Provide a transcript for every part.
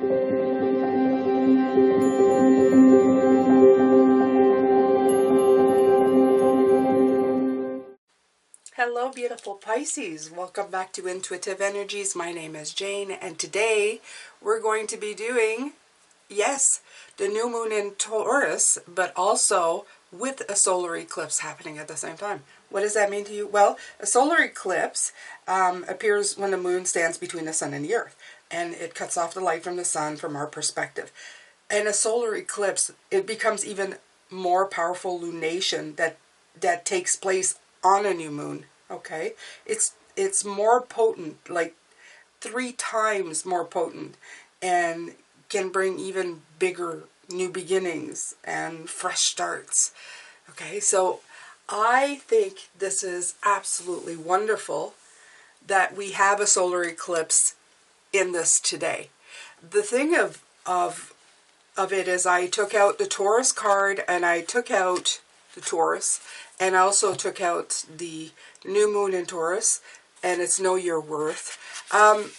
Hello beautiful Pisces, welcome back to Intuitive Energies. My name is Jane and today we're going to be doing, yes, the new moon in Taurus, but also with a solar eclipse happening at the same time. What does that mean to you? Well, a solar eclipse appears when the moon stands between the sun and the earth, and it cuts off the light from the sun from our perspective. And a solar eclipse, it becomes even more powerful lunation that takes place on a new moon. Okay, it's more potent, like 3 times more potent, and can bring even bigger new beginnings and fresh starts. Okay, so I think this is absolutely wonderful that we have a solar eclipse in this today. The thing of it is, I took out the Taurus card, and I took out the Taurus, and I also took out the new moon in Taurus, and it's Know Your Worth. And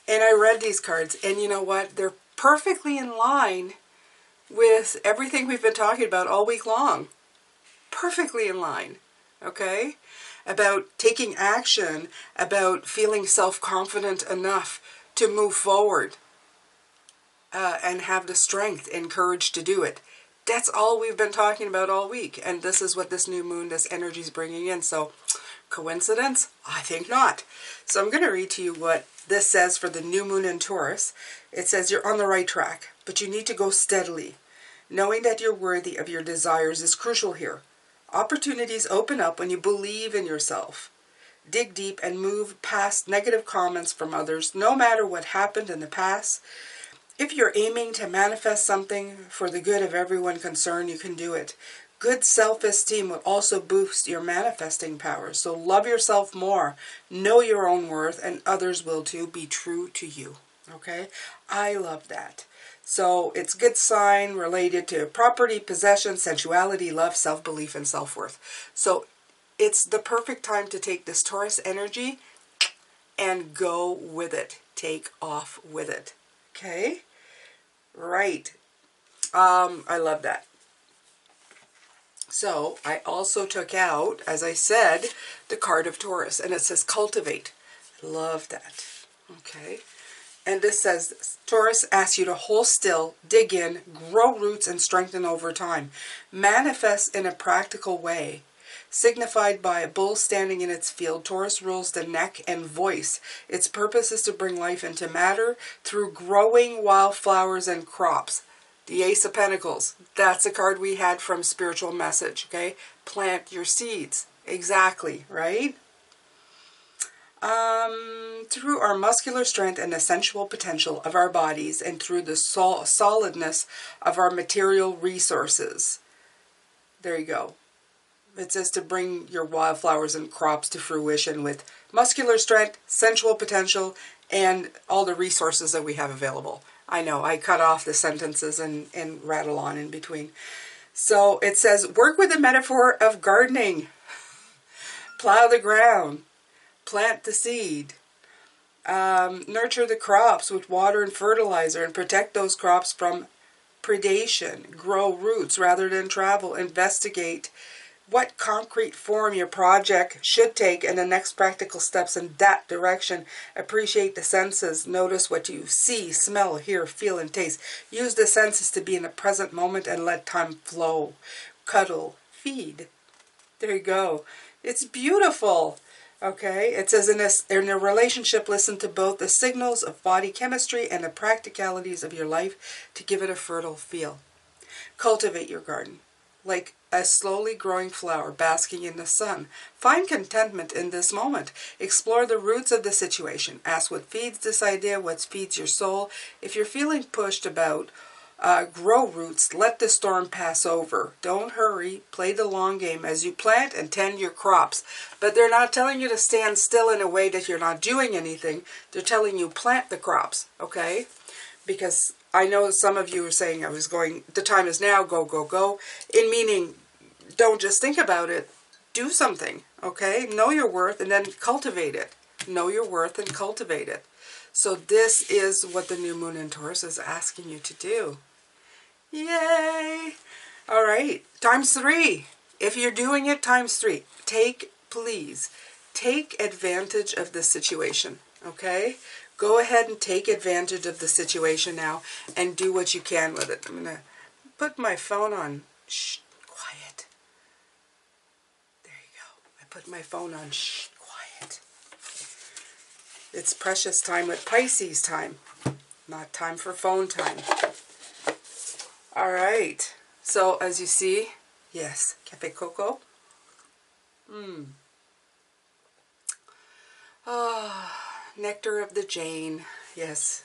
I read these cards, and you know what? They're perfectly in line with everything we've been talking about all week long. Perfectly in line, okay? About taking action, about feeling self-confident enough to move forward and have the strength and courage to do it. That's all we've been talking about all week, and this is what this new moon, this energy is bringing in. So, coincidence? I think not. So I'm going to read to you what this says for the new moon in Taurus. It says you're on the right track, but you need to go steadily. Knowing that you're worthy of your desires is crucial here. Opportunities open up when you believe in yourself. Dig deep and move past negative comments from others, no matter what happened in the past. If you're aiming to manifest something for the good of everyone concerned, you can do it. Good self-esteem will also boost your manifesting powers. So love yourself more. Know your own worth, and others will too. Be true to you. Okay? I love that. So it's good sign related to property, possession, sensuality, love, self-belief, and self-worth. So it's the perfect time to take this Taurus energy and go with it. Take off with it. Okay? Right. I love that. So I also took out, as I said, the card of Taurus, and it says cultivate. Love that. Okay. And this says, Taurus asks you to hold still, dig in, grow roots, and strengthen over time. Manifest in a practical way. Signified by a bull standing in its field, Taurus rules the neck and voice. Its purpose is to bring life into matter through growing wildflowers and crops. The Ace of Pentacles, that's a card we had from Spiritual Message, okay? Plant your seeds. Exactly, right? Through our muscular strength and the sensual potential of our bodies, and through the solidness of our material resources. There you go. It says to bring your wildflowers and crops to fruition with muscular strength, sensual potential, and all the resources that we have available. I know, I cut off the sentences and rattle on in between. So it says, work with the metaphor of gardening. Plow the ground. Plant the seed. Nurture the crops with water and fertilizer, and protect those crops from predation. Grow roots rather than travel. Investigate what concrete form your project should take and the next practical steps in that direction. Appreciate the senses. Notice what you see, smell, hear, feel, and taste. Use the senses to be in the present moment and let time flow. Cuddle, feed. There you go. It's beautiful. Okay, it says in a relationship, listen to both the signals of body chemistry and the practicalities of your life to give it a fertile feel. Cultivate your garden like a slowly growing flower basking in the sun. Find contentment in this moment. Explore the roots of the situation. Ask what feeds this idea, what feeds your soul. If you're feeling pushed about, grow roots. Let the storm pass over. Don't hurry. Play the long game as you plant and tend your crops. But they're not telling you to stand still in a way that you're not doing anything. They're telling you plant the crops, okay? Because I know some of you are saying, the time is now, go, go, go. In meaning, don't just think about it. Do something, okay? Know your worth and then cultivate it. Know your worth and cultivate it. So this is what the new moon in Taurus is asking you to do. Yay! All right, times 3. If you're doing it, times 3. Please, take advantage of the situation, okay? Go ahead and take advantage of the situation now and do what you can with it. I'm going to put my phone on. Shh, quiet. There you go. I put my phone on. Shh, quiet. It's precious time with Pisces time, not time for phone time. All right. So as you see, yes, Cafe Coco. Nectar of the Jane. Yes.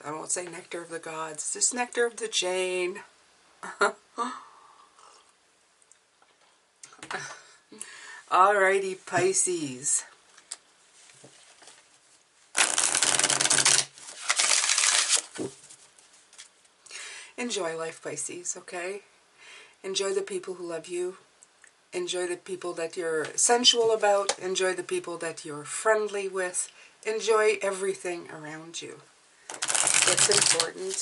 I won't say nectar of the gods, just nectar of the Jane. Alrighty, Pisces. Enjoy life, Pisces, okay? Enjoy the people who love you. Enjoy the people that you're sensual about. Enjoy the people that you're friendly with. Enjoy everything around you. That's important.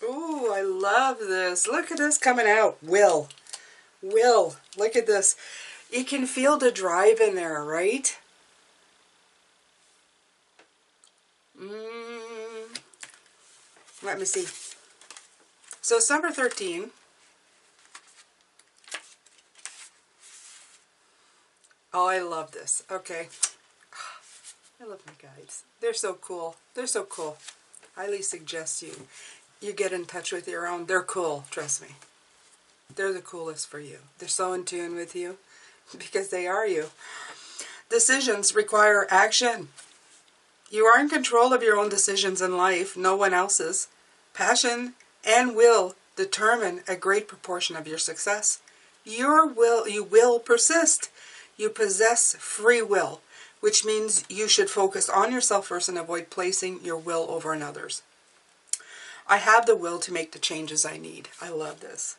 Ooh, I love this. Look at this coming out. Will. Look at this. You can feel the drive in there, right? Let me see. So it's number 13. Oh, I love this. Okay. I love my guides. They're so cool. They're so cool. Highly suggest you get in touch with your own. They're cool. Trust me. They're the coolest for you. They're so in tune with you because they are you. Decisions require action. You are in control of your own decisions in life, no one else's. Passion and will determine a great proportion of your success. You will persist. You possess free will, which means you should focus on yourself first and avoid placing your will over another's. I have the will to make the changes I need. I love this.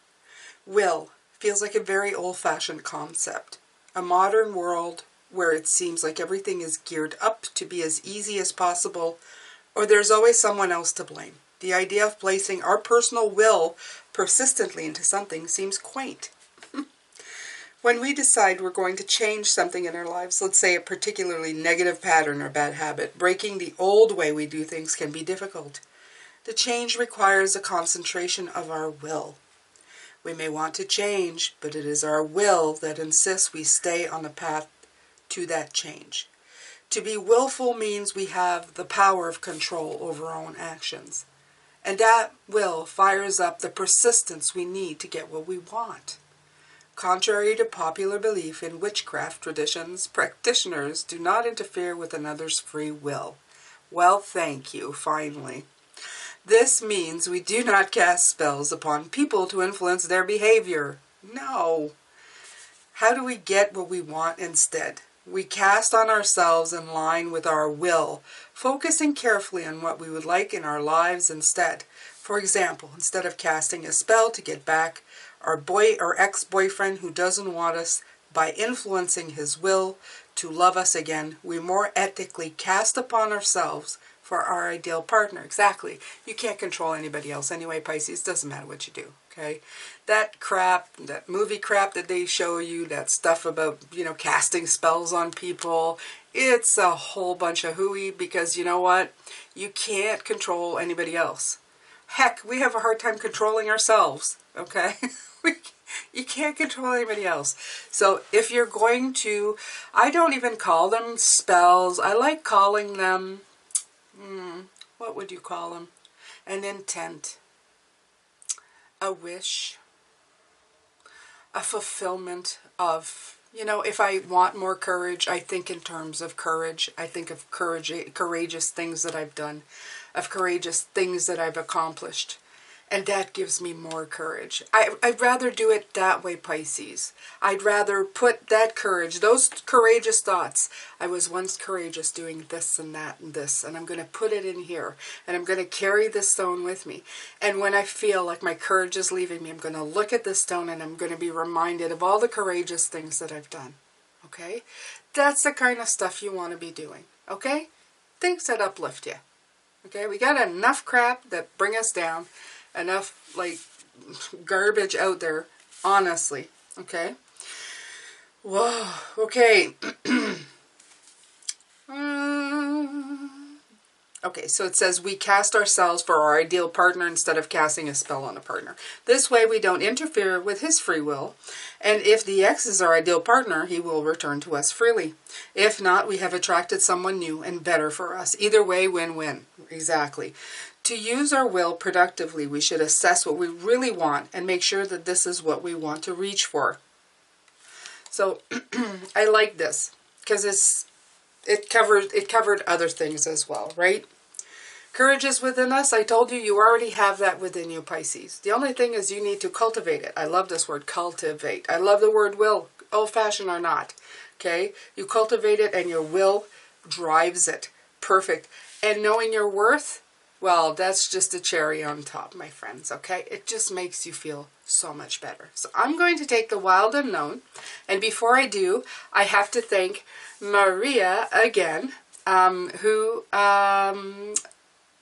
Will feels like a very old-fashioned concept. A modern world where it seems like everything is geared up to be as easy as possible, or there's always someone else to blame. The idea of placing our personal will persistently into something seems quaint. When we decide we're going to change something in our lives, let's say a particularly negative pattern or bad habit, breaking the old way we do things can be difficult. The change requires a concentration of our will. We may want to change, but it is our will that insists we stay on the path to that change. To be willful means we have the power of control over our own actions. And that will fires up the persistence we need to get what we want. Contrary to popular belief in witchcraft traditions, practitioners do not interfere with another's free will. Well, thank you, finally. This means we do not cast spells upon people to influence their behavior. No. How do we get what we want instead? We cast on ourselves in line with our will, focusing carefully on what we would like in our lives instead. For example, instead of casting a spell to get back our ex-boyfriend who doesn't want us by influencing his will to love us again, we more ethically cast upon ourselves for our ideal partner. Exactly. You can't control anybody else anyway, Pisces. Doesn't matter what you do, okay? That crap, that movie crap that they show you, that stuff about, casting spells on people, it's a whole bunch of hooey because you know what? You can't control anybody else. Heck, we have a hard time controlling ourselves, okay? You can't control anybody else. So if you're going to, I don't even call them spells. I like calling them, what would you call them? An intent, a wish, a fulfillment of, if I want more courage, I think in terms of courage. I think of courageous things that I've done, of courageous things that I've accomplished. And that gives me more courage. I'd rather do it that way, Pisces. I'd rather put that courage, those courageous thoughts. I was once courageous doing this and that and this, and I'm going to put it in here, and I'm going to carry this stone with me. And when I feel like my courage is leaving me, I'm going to look at this stone and I'm going to be reminded of all the courageous things that I've done. Okay? That's the kind of stuff you want to be doing. Okay? Things that uplift you. Okay? We got enough crap that bring us down. Enough, like, garbage out there, honestly, okay? Whoa, okay. Okay, so it says we cast ourselves for our ideal partner instead of casting a spell on a partner. This way we don't interfere with his free will, and if the ex is our ideal partner, he will return to us freely. If not, we have attracted someone new and better for us. Either way, win-win. Exactly. To use our will productively, we should assess what we really want and make sure that this is what we want to reach for. So I like this because it covered other things as well, right? Courage is within us. I told you, you already have that within you, Pisces. The only thing is you need to cultivate it. I love this word, cultivate. I love the word will, old-fashioned or not. Okay? You cultivate it and your will drives it. Perfect. And knowing your worth, well, that's just a cherry on top, my friends, okay? It just makes you feel so much better. So I'm going to take the Wild Unknown, and before I do, I have to thank Maria again, who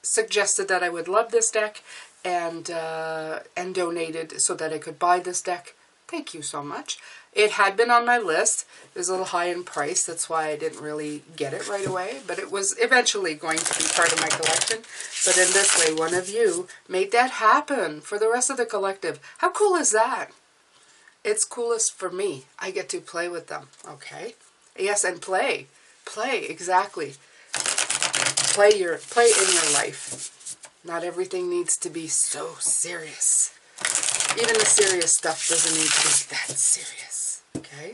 suggested that I would love this deck and donated so that I could buy this deck. Thank you so much. It had been on my list. It was a little high in price. That's why I didn't really get it right away. But it was eventually going to be part of my collection. But in this way, one of you made that happen for the rest of the collective. How cool is that? It's coolest for me. I get to play with them. Okay? Yes, and play. Play, exactly. Play in your life. Not everything needs to be so serious. Even the serious stuff doesn't need to be that serious. Okay?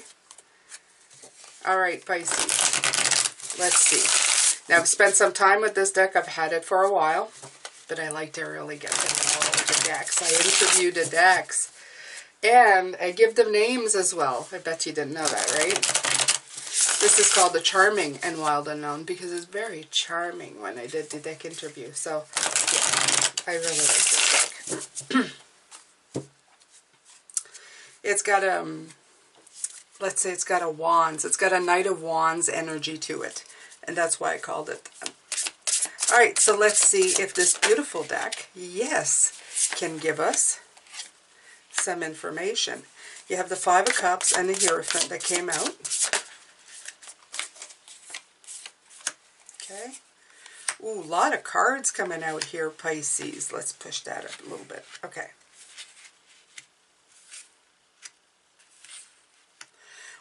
Alright, Pisces. Let's see. Now, I've spent some time with this deck. I've had it for a while. But I like to really get to know the decks. I interview the decks. And I give them names as well. I bet you didn't know that, right? This is called the Charming and Wild Unknown because it's very charming when I did the deck interview. So, yeah, I really like this deck. It's got let's say it's got a wands. It's got a Knight of Wands energy to it. And that's why I called it. Alright, so let's see if this beautiful deck, yes, can give us some information. You have the Five of Cups and the Hierophant that came out. Okay. Ooh, a lot of cards coming out here, Pisces. Let's push that up a little bit. Okay.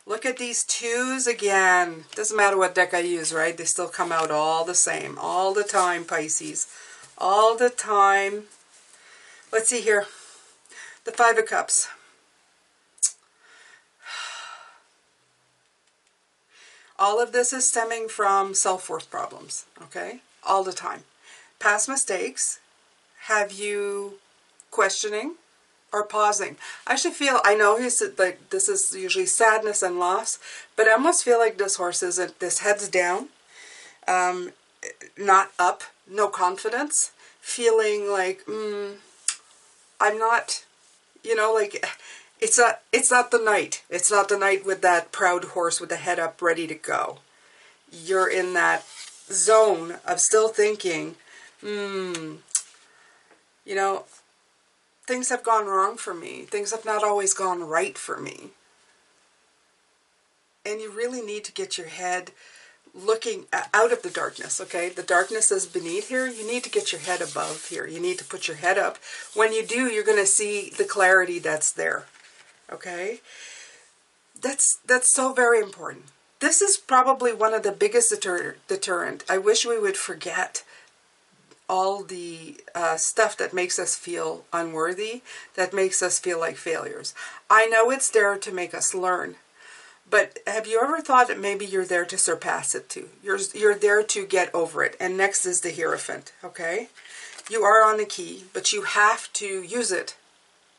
Look at these twos again. Doesn't matter what deck I use, right? They still come out all the same. All the time, Pisces. All the time. Let's see here. The Five of Cups. All of this is stemming from self-worth problems, okay? All the time. Past mistakes have you questioning or pausing. I actually feel, I know like this is usually sadness and loss, but I almost feel like this horse isn't, this head's down, not up, no confidence, feeling like, I'm not, you know, like, it's not the knight. It's not the knight with that proud horse with the head up ready to go. You're in that zone of still thinking, you know, things have gone wrong for me. Things have not always gone right for me. And you really need to get your head looking out of the darkness, okay? The darkness is beneath here. You need to get your head above here. You need to put your head up. When you do, you're going to see the clarity that's there, okay? That's so very important. This is probably one of the biggest deterrent. I wish we would forget all the stuff that makes us feel unworthy, that makes us feel like failures. I know it's there to make us learn, but have you ever thought that maybe you're there to surpass it too? You're there to get over it. And next is the Hierophant, okay? You are on the key, but you have to use it.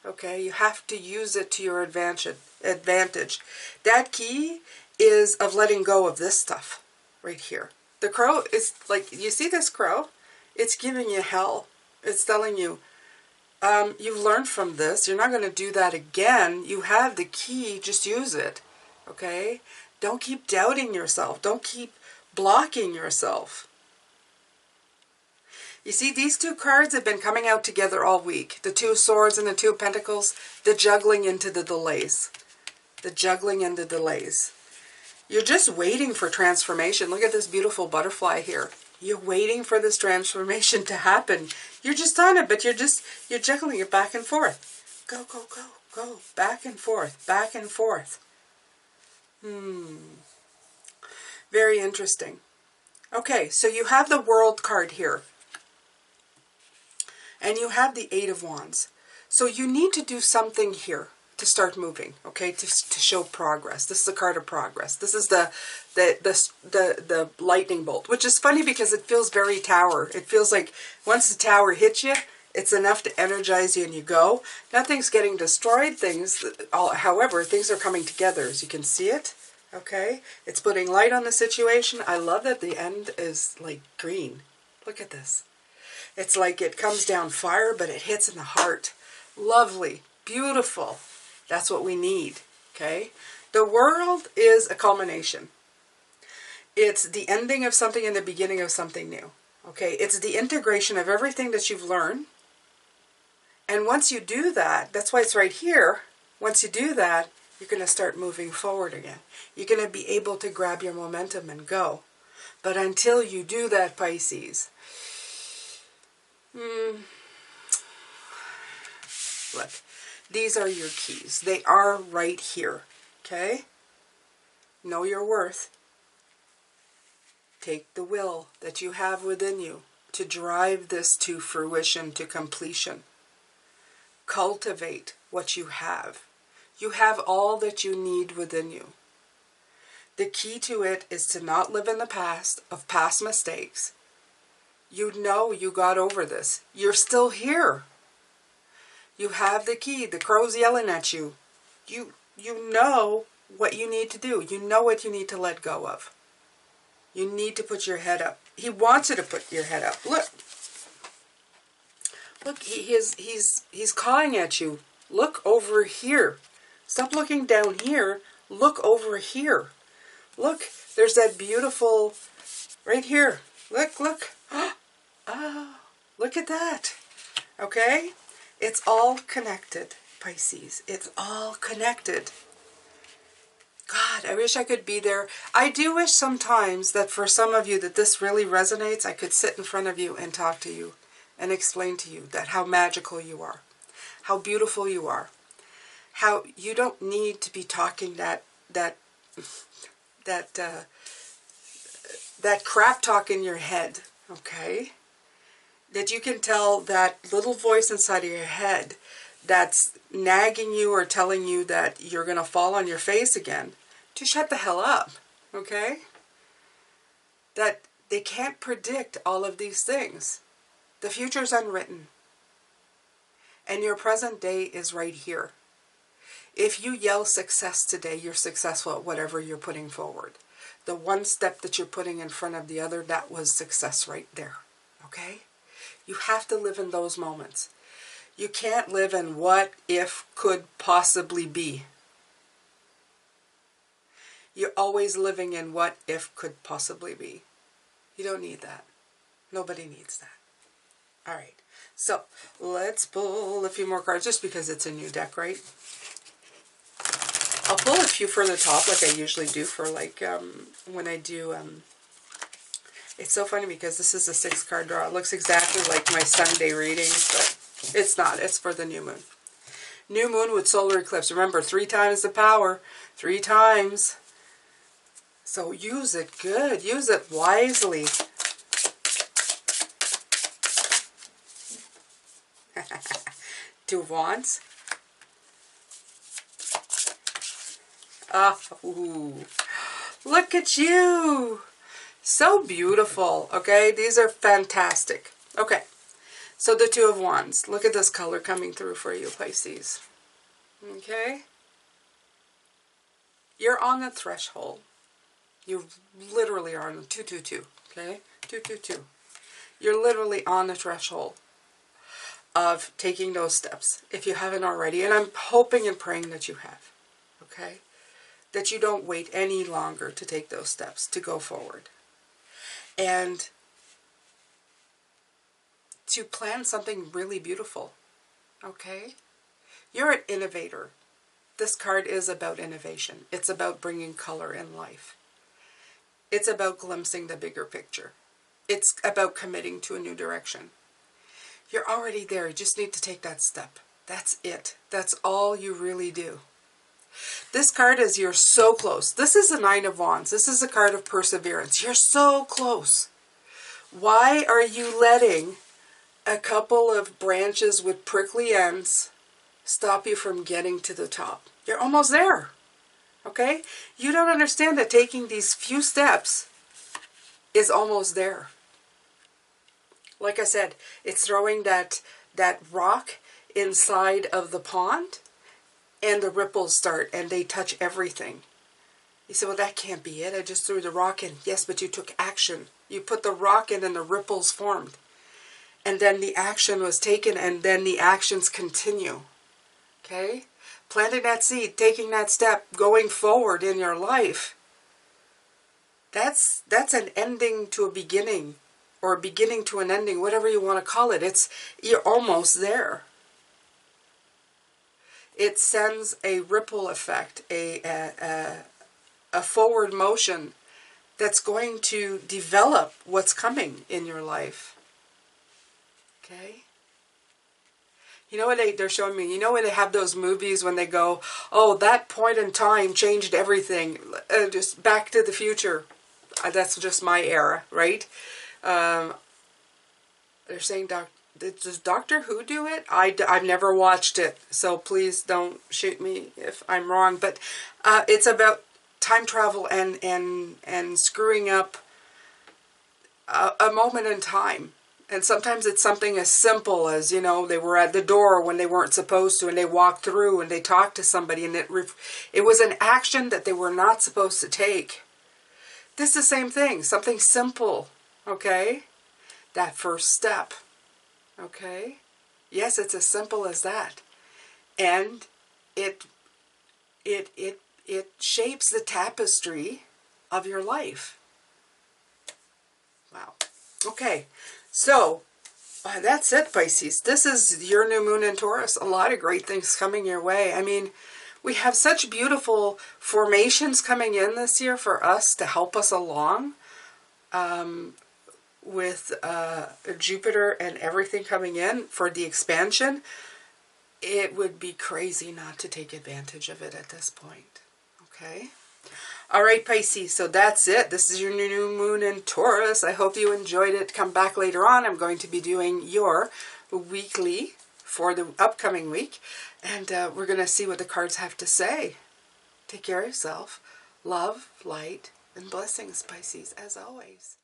Okay, you have to use it to your advantage. That key is of letting go of this stuff right here. The crow is like, you see this crow? It's giving you hell. It's telling you, you've learned from this. You're not going to do that again. You have the key. Just use it. Okay? Don't keep doubting yourself. Don't keep blocking yourself. You see, these two cards have been coming out together all week. The Two of Swords and the Two of Pentacles, the juggling into the delays. The juggling into delays. You're just waiting for transformation. Look at this beautiful butterfly here. You're waiting for this transformation to happen. You're just on it, but you're juggling it back and forth. Go, go, go, go. Back and forth, back and forth. Very interesting. Okay, so you have the World card here. And you have the Eight of Wands. So you need to do something here to start moving, okay, to show progress. This is the card of progress. This is the lightning bolt, which is funny because it feels very tower. It feels like once the tower hits you, it's enough to energize you and you go. Nothing's getting destroyed. However, things are coming together, as you can see it, okay? It's putting light on the situation. I love that the end is like green. Look at this. It's like it comes down fire, but it hits in the heart. Lovely, beautiful. That's what we need, okay? The world is a culmination. It's the ending of something and the beginning of something new, okay? It's the integration of everything that you've learned. And once you do that, that's why it's right here. Once you do that, you're going to start moving forward again. You're going to be able to grab your momentum and go. But until you do that, Pisces, look, these are your keys. They are right here, okay? Know your worth. Take the will that you have within you to drive this to fruition, to completion. Cultivate what you have. You have all that you need within you. The key to it is to not live in the past of past mistakes. You know you got over this. You're still here. You have the key. The crow's yelling at you. You know what you need to do. You know what you need to let go of. You need to put your head up. He wants you to put your head up. Look. Look, he's calling at you. Look over here. Stop looking down here. Look over here. Look, there's that beautiful, right here. Look, look. Oh, look at that. Okay? It's all connected, Pisces. It's all connected. God, I wish I could be there. I do wish sometimes that for some of you that this really resonates, I could sit in front of you and talk to you and explain to you that how magical you are, how beautiful you are, how you don't need to be talking that crap talk in your head, okay? That you can tell that little voice inside of your head that's nagging you or telling you that you're going to fall on your face again, to shut the hell up, okay? That they can't predict all of these things. The future's unwritten. And your present day is right here. If you yell success today, you're successful at whatever you're putting forward. The one step that you're putting in front of the other, that was success right there, okay? You have to live in those moments. You can't live in what if could possibly be. You're always living in what if could possibly be. You don't need that. Nobody needs that. All right. So let's pull a few more cards just because it's a new deck, right? I'll pull a few for the top like I usually do for like when I do it's so funny because this is a 6-card draw. It looks exactly like my Sunday readings, but it's not. It's for the new moon. New moon with solar eclipse. Remember, 3 times the power. 3 times. So use it good. Use it wisely. Two of Wands. Oh, look at you. So beautiful, okay? These are fantastic. Okay, So the Two of Wands. Look at this color coming through for you, Pisces. Okay? You're on the threshold. You literally are on the 222. Okay? 222. You're literally on the threshold of taking those steps, if you haven't already. And I'm hoping and praying that you have. Okay? That you don't wait any longer to take those steps, to go forward. And to plan something really beautiful. Okay? You're an innovator. This card is about innovation. It's about bringing color in life. It's about glimpsing the bigger picture. It's about committing to a new direction. You're already there. You just need to take that step. That's it. That's all you really do. This card is you're so close. This is the Nine of Wands. This is a card of perseverance. You're so close. Why are you letting a couple of branches with prickly ends stop you from getting to the top? You're almost there. Okay? You don't understand that taking these few steps is almost there. Like I said, it's throwing that rock inside of the pond, and the ripples start, and they touch everything. You say, well, that can't be it. I just threw the rock in. Yes, but you took action. You put the rock in, and the ripples formed. And then the action was taken, and then the actions continue. Okay? Planting that seed, taking that step, going forward in your life. That's an ending to a beginning, or a beginning to an ending, whatever you want to call it. You're almost there. It sends a ripple effect, a forward motion that's going to develop what's coming in your life. Okay? You know what they're showing me? You know when they have those movies when they go, oh, that point in time changed everything. Just Back to the Future. That's just my era, right? They're saying, does Doctor Who do it? I've never watched it, so please don't shoot me if I'm wrong. But it's about time travel and screwing up a moment in time. And sometimes it's something as simple as, you know, they were at the door when they weren't supposed to, and they walked through and they talked to somebody, and it was an action that they were not supposed to take. This is the same thing, something simple, okay? That first step, okay? Yes, it's as simple as that. And it shapes the tapestry of your life. Wow. Okay. So, that's it, Pisces. This is your new moon in Taurus. A lot of great things coming your way. I mean, we have such beautiful formations coming in this year for us to help us along with Jupiter and everything coming in for the expansion. It would be crazy not to take advantage of it at this point. Okay? All right, Pisces, so that's it. This is your new moon in Taurus. I hope you enjoyed it. Come back later on. I'm going to be doing your weekly for the upcoming week. And we're going to see what the cards have to say. Take care of yourself. Love, light, and blessings, Pisces, as always.